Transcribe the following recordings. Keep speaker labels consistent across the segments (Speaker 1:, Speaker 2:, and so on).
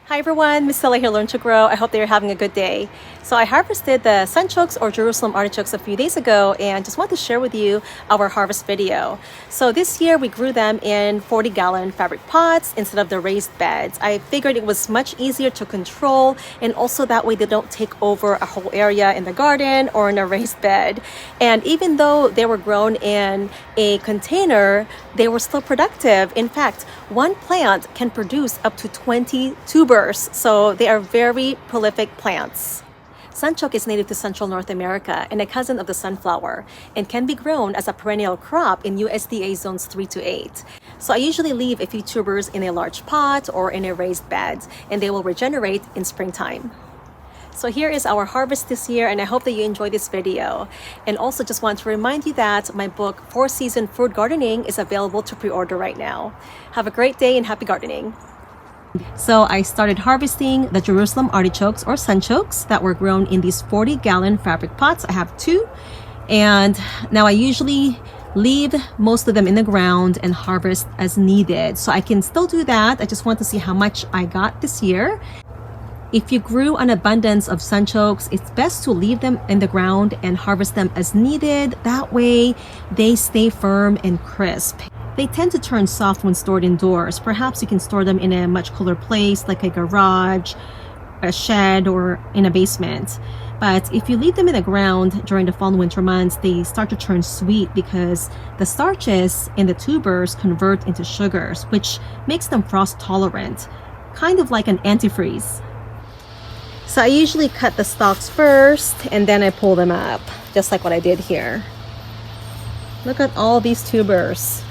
Speaker 1: Hi everyone, Miss Stella here, Learn to Grow. I hope that you're having a good day. So I harvested the sunchokes or Jerusalem artichokes a few days ago and just want to share with you our harvest video. So this year we grew them in 40-gallon fabric pots instead of the raised beds. I figured it was much easier to control, and also that way they don't take over a whole area in the garden or in a raised bed. And even though they were grown in a container, they were still productive. In fact, one plant can produce up to 20 tubers, so they are very prolific plants. Sunchoke is native to Central North America and a cousin of the sunflower, and can be grown as a perennial crop in USDA zones 3 to 8. So I usually leave a few tubers in a large pot or in a raised bed, and they will regenerate in springtime. So here is our harvest this year, and I hope that you enjoy this video. And also just want to remind you that my book, 4-Season Food Gardening, is available to pre-order right now. Have a great day and happy gardening. So I started harvesting the Jerusalem artichokes or sunchokes that were grown in these 40-gallon fabric pots. I have 2, and now I usually leave most of them in the ground and harvest as needed. So I can still do that. I just want to see how much I got this year. If you grew an abundance of sunchokes, it's best to leave them in the ground and harvest them as needed. That way they stay firm and crisp. They tend to turn soft when stored indoors. Perhaps you can store them in a much cooler place like a garage, a shed, or in a basement. But if you leave them in the ground during the fall and winter months, they start to turn sweet because the starches in the tubers convert into sugars, which makes them frost tolerant, kind of like an antifreeze. So I usually cut the stalks first and then I pull them up, just like what I did here. Look at all these tubers.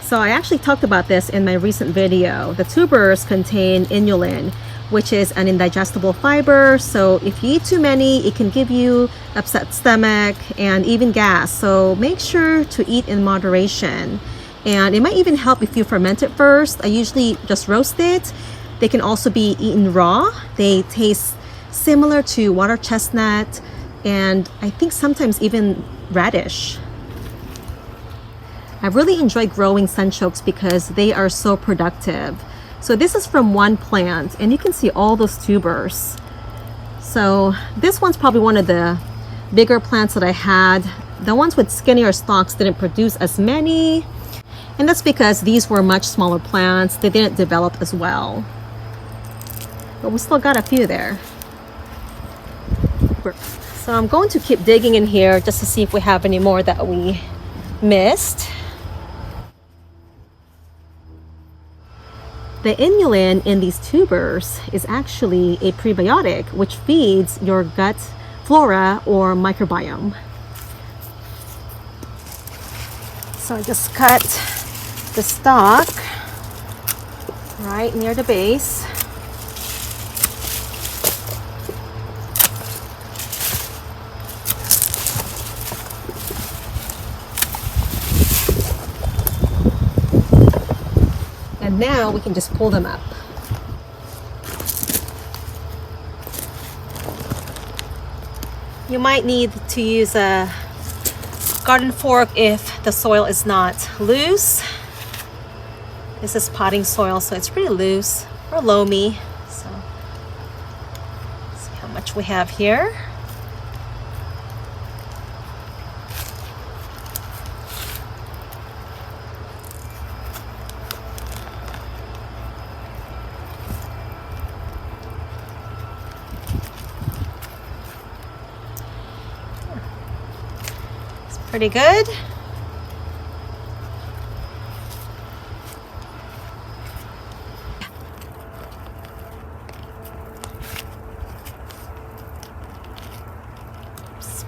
Speaker 1: So I actually talked about this in my recent video. The tubers contain inulin, which is an indigestible fiber. So if you eat too many, it can give you upset stomach and even gas. So make sure to eat in moderation. And it might even help if you ferment it first. I usually just roast it. They can also be eaten raw. They taste similar to water chestnut and I think sometimes even radish. I really enjoy growing sunchokes because they are so productive. So this is from one plant and you can see all those tubers. So this one's probably one of the bigger plants that I had. The ones with skinnier stalks didn't produce as many, and that's because these were much smaller plants. They didn't develop as well. But we still got a few there. So I'm going to keep digging in here just to see if we have any more that we missed. The inulin in these tubers is actually a prebiotic which feeds your gut flora or microbiome. So I just cut the stalk right near the base. And now we can just pull them up. You might need to use a garden fork if the soil is not loose. This is potting soil, so it's pretty loose or loamy. So let's see how much we have here. Pretty good. Oops.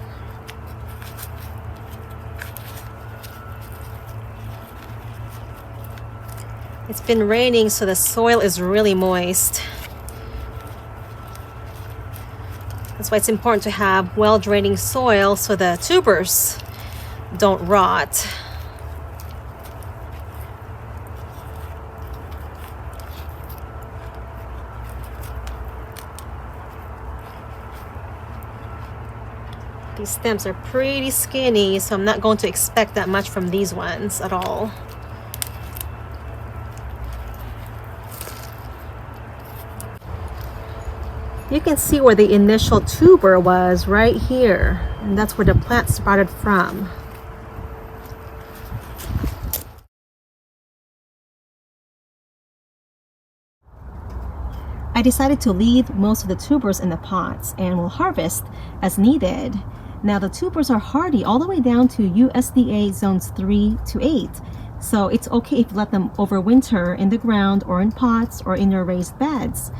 Speaker 1: It's been raining, so the soil is really moist. That's why it's important to have well-draining soil so the tubers don't rot. These stems are pretty skinny, so I'm not going to expect that much from these ones at all. You can see where the initial tuber was right here, and that's where the plant sprouted from. I decided to leave most of the tubers in the pots and will harvest as needed. Now the tubers are hardy all the way down to USDA zones 3 to 8. So it's okay if you let them overwinter in the ground or in pots or in your raised beds.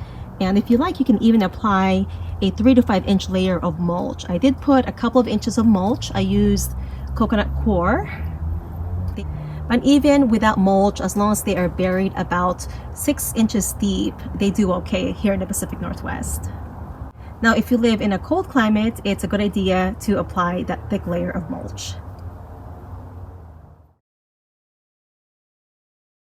Speaker 1: And if you like, you can even apply a 3 to 5 inch layer of mulch. I did put a couple of inches of mulch. I used coconut coir. And even without mulch, as long as they are buried about 6 inches deep, they do okay here in the Pacific Northwest. Now, if you live in a cold climate, it's a good idea to apply that thick layer of mulch.